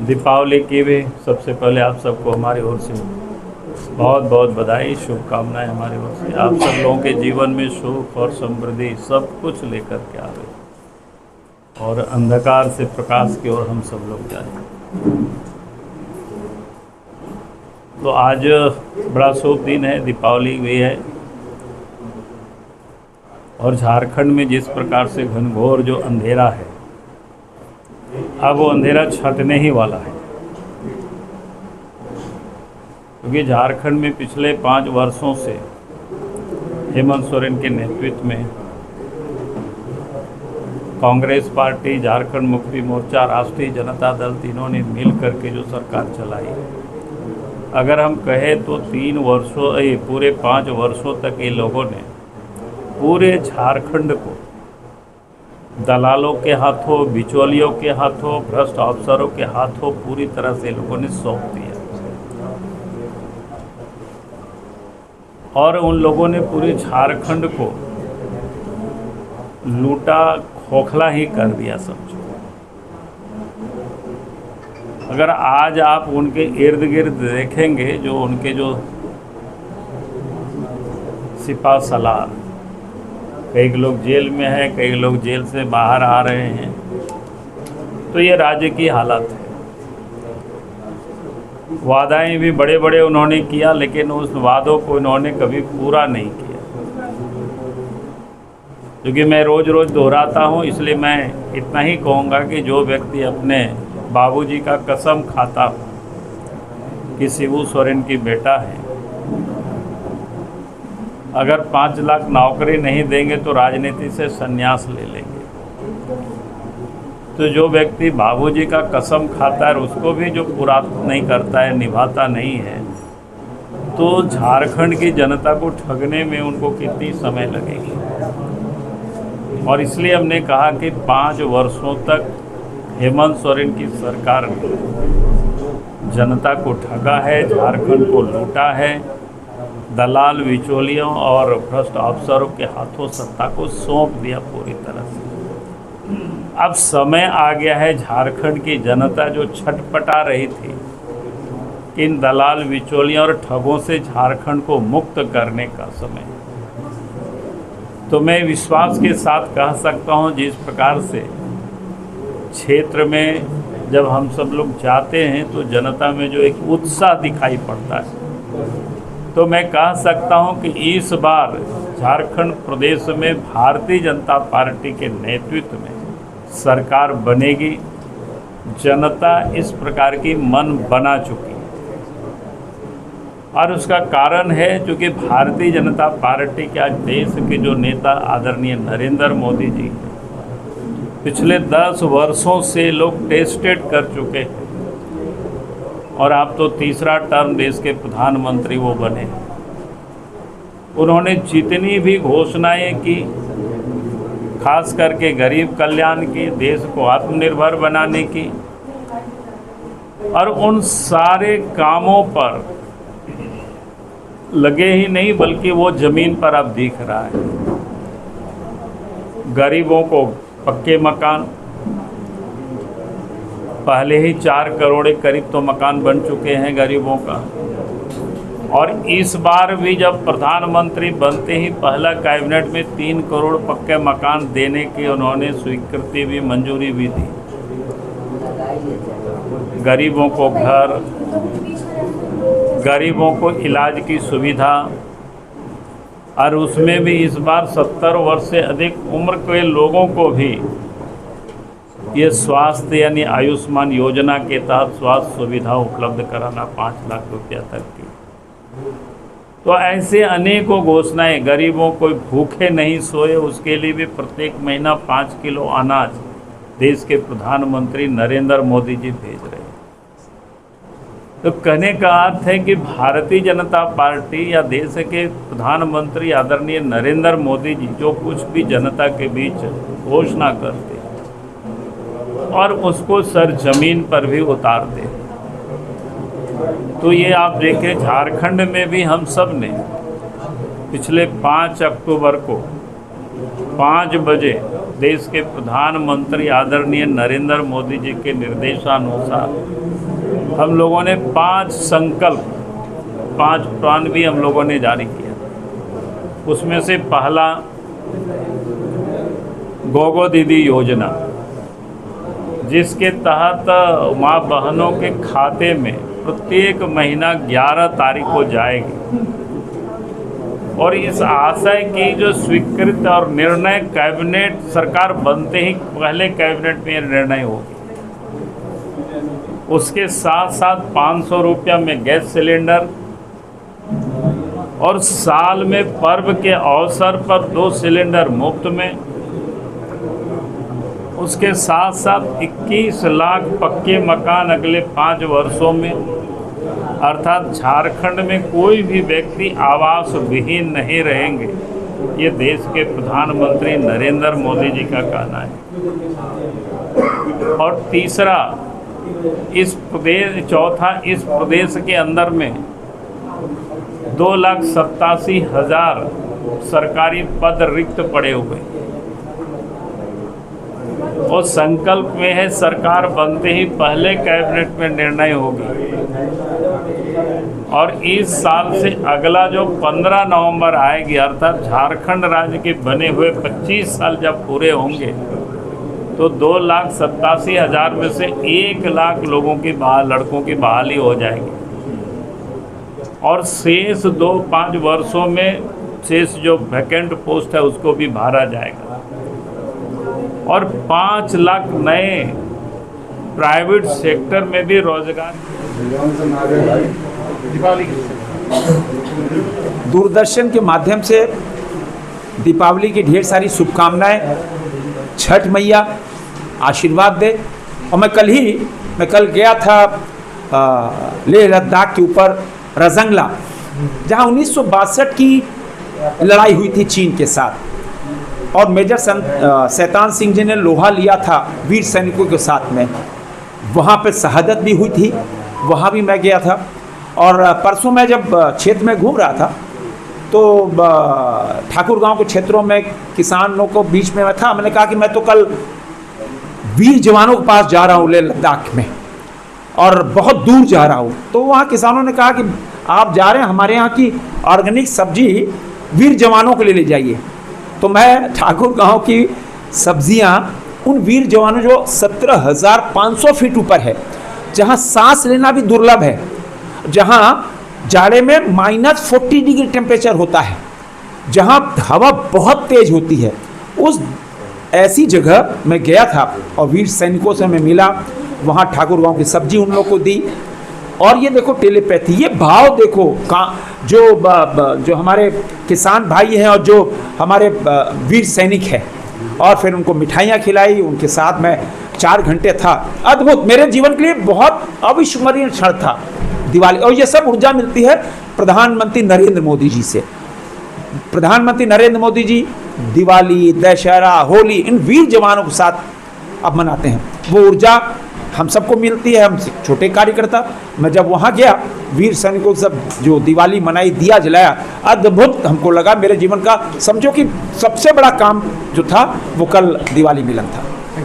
दीपावली की भी सबसे पहले आप सबको हमारी ओर से बहुत बहुत बधाई, शुभकामनाएं हमारी ओर से। आप सब लोगों के जीवन में सुख और समृद्धि सब कुछ लेकर के आवे और अंधकार से प्रकाश की ओर हम सब लोग जाएं। तो आज बड़ा शुभ दिन है, दीपावली भी है और झारखंड में जिस प्रकार से घनघोर जो अंधेरा है, अब वो अंधेरा छंटने ही वाला है, क्योंकि झारखंड में पिछले 5 वर्षों से हेमंत सोरेन के नेतृत्व में कांग्रेस पार्टी, झारखंड मुक्ति मोर्चा, राष्ट्रीय जनता दल तीनों ने मिल करके जो सरकार चलाई, अगर हम कहें तो 3 वर्षों पूरे 5 वर्षों तक ये लोगों ने पूरे झारखंड को दलालों के हाथों, बिचौलियों के हाथों, भ्रष्ट अफसरों के हाथों पूरी तरह से लोगों ने सौंप दिया और उन लोगों ने पूरे झारखंड को लूटा, खोखला ही कर दिया समझो। अगर आज आप उनके इर्द गिर्द देखेंगे, जो उनके जो सिपा सलार, कई लोग जेल में हैं, कई लोग जेल से बाहर आ रहे हैं, तो ये राज्य की हालत है। वादाएं भी बड़े बड़े उन्होंने किया, लेकिन उस वादों को इन्होंने कभी पूरा नहीं किया। क्योंकि मैं रोज़ रोज़ दोहराता हूँ, इसलिए मैं इतना ही कहूँगा कि जो व्यक्ति अपने बाबूजी का कसम खाता हो कि शिबू सोरेन की बेटा है, अगर 5 लाख नौकरी नहीं देंगे तो राजनीति से संन्यास ले लेंगे। तो जो व्यक्ति बाबूजी का कसम खाता है और उसको भी जो पूरा नहीं करता है, निभाता नहीं है, तो झारखंड की जनता को ठगने में उनको कितनी समय लगेगी। और इसलिए हमने कहा कि 5 वर्षों तक हेमंत सोरेन की सरकार ने जनता को ठगा है, झारखंड को लूटा है, दलाल, बिचौलियों और भ्रष्ट अफसरों के हाथों सत्ता को सौंप दिया पूरी तरह से। अब समय आ गया है, झारखंड की जनता जो छटपटा रही थी इन दलाल, बिचौलियों और ठगों से झारखंड को मुक्त करने का समय। तो मैं विश्वास के साथ कह सकता हूं, जिस प्रकार से क्षेत्र में जब हम सब लोग जाते हैं तो जनता में जो एक उत्साह दिखाई पड़ता है, तो मैं कह सकता हूं कि इस बार झारखंड प्रदेश में भारतीय जनता पार्टी के नेतृत्व में सरकार बनेगी। जनता इस प्रकार की मन बना चुकी है और उसका कारण है क्योंकि भारतीय जनता पार्टी के आज देश के जो नेता आदरणीय नरेंद्र मोदी जी पिछले 10 वर्षों से लोग टेस्टेड कर चुके हैं और आप तो तीसरा टर्म देश के प्रधानमंत्री वो बने। उन्होंने जितनी भी घोषणाएं की, खास करके गरीब कल्याण की, देश को आत्मनिर्भर बनाने की, और उन सारे कामों पर लगे ही नहीं बल्कि वो ज़मीन पर अब दिख रहा है। गरीबों को पक्के मकान, पहले ही 4 करोड़ करीब तो मकान बन चुके हैं गरीबों का, और इस बार भी जब प्रधानमंत्री बनते ही पहला कैबिनेट में 3 करोड़ पक्के मकान देने की उन्होंने स्वीकृति भी, मंजूरी भी दी। गरीबों को घर, गरीबों को इलाज की सुविधा, और उसमें भी इस बार 70 वर्ष से अधिक उम्र के लोगों को भी ये स्वास्थ्य यानी आयुष्मान योजना के तहत स्वास्थ्य सुविधा उपलब्ध कराना 5 लाख रुपया तक की। तो ऐसे अनेकों घोषणाएं, गरीबों को भूखे नहीं सोए उसके लिए भी प्रत्येक महीना 5 किलो अनाज देश के प्रधानमंत्री नरेंद्र मोदी जी भेज रहे हैं। तो कहने का अर्थ है कि भारतीय जनता पार्टी या देश के प्रधानमंत्री आदरणीय नरेंद्र मोदी जी जो कुछ भी जनता के बीच घोषणा करते और उसको सरजमीन पर भी उतारते। तो ये आप देखें, झारखंड में भी हम सब ने पिछले 5 अक्टूबर को 5 बजे देश के प्रधानमंत्री आदरणीय नरेंद्र मोदी जी के निर्देशानुसार हम लोगों ने 5 संकल्प, 5 प्रण भी हम लोगों ने जारी किया। उसमें से पहला गोगो दीदी योजना, जिसके तहत माँ बहनों के खाते में प्रत्येक महीना 11 तारीख को जाएगी, और इस आशय की जो स्वीकृत और निर्णय कैबिनेट सरकार बनते ही पहले कैबिनेट में निर्णय होगी। उसके साथ साथ 500 रुपया में गैस सिलेंडर, और साल में पर्व के अवसर पर 2 सिलेंडर मुफ्त में। उसके साथ साथ 21 लाख पक्के मकान अगले 5 वर्षों में, अर्थात झारखंड में कोई भी व्यक्ति आवास विहीन नहीं रहेंगे। ये देश के प्रधानमंत्री नरेंद्र मोदी जी का कहना है। और तीसरा, चौथा, इस प्रदेश के अंदर में 2,87,000 सरकारी पद रिक्त पड़े हुए, और संकल्प में है सरकार बनते ही पहले कैबिनेट में निर्णय होगी। और इस साल से अगला जो 15 नवंबर आएगी, अर्थात झारखंड राज्य के बने हुए 25 साल जब पूरे होंगे, तो 2,87,000 में से 1 लाख लोगों की लड़कों की बहाली हो जाएगी, और शेष 2-5 वर्षों में शेष जो वैकेंट पोस्ट है उसको भी भरा जाएगा, और 5 लाख नए प्राइवेट सेक्टर में भी रोजगार। दूरदर्शन के माध्यम से दीपावली की ढेर सारी शुभकामनाएं। छठ मैया आशीर्वाद दे। और मैं कल गया था लेह लद्दाख के ऊपर रजंगला, जहां 1962 की लड़ाई हुई थी चीन के साथ, और मेजर शैतान सिंह जी ने लोहा लिया था वीर सैनिकों के साथ में। वहाँ पे शहादत भी हुई थी, वहाँ भी मैं गया था। और परसों मैं जब क्षेत्र में घूम रहा था तो ठाकुर गांव के क्षेत्रों में किसानों को बीच में मैं था। मैंने कहा कि मैं तो कल वीर जवानों के पास जा रहा हूँ लेह लद्दाख में, और बहुत दूर जा रहा हूँ। तो वहाँ किसानों ने कहा कि आप जा रहे हैं, हमारे यहाँ की ऑर्गेनिक सब्जी वीर जवानों के लिए ले जाइए। तो मैं ठाकुर गांव की सब्जियां उन वीर जवानों जो 17,500 फीट ऊपर है, जहां सांस लेना भी दुर्लभ है, जहां जाड़े में -40 डिग्री टेम्परेचर होता है, जहां हवा बहुत तेज होती है, उस ऐसी जगह मैं गया था और वीर सैनिकों से मैं मिला। वहां ठाकुर गांव की सब्जी उन लोगों को दी। और ये देखो टेलीपैथी, ये भाव देखो जो हमारे किसान भाई हैं और जो हमारे वीर सैनिक हैं, और फिर उनको मिठाइयाँ खिलाई, उनके साथ में 4 घंटे था। अद्भुत, मेरे जीवन के लिए बहुत अविस्मरणीय क्षण था दिवाली। और ये सब ऊर्जा मिलती है प्रधानमंत्री नरेंद्र मोदी जी से। प्रधानमंत्री नरेंद्र मोदी जी दिवाली, दशहरा, होली इन वीर जवानों के साथ अब मनाते हैं। वो ऊर्जा हम सबको मिलती है, हम छोटे कार्यकर्ता। मैं जब वहाँ गया, वीर सैनिकों सब जो दिवाली मनाई, दिया जलाया, अद्भुत हमको लगा। मेरे जीवन का समझो कि सबसे बड़ा काम जो था वो कल दिवाली मिलन था।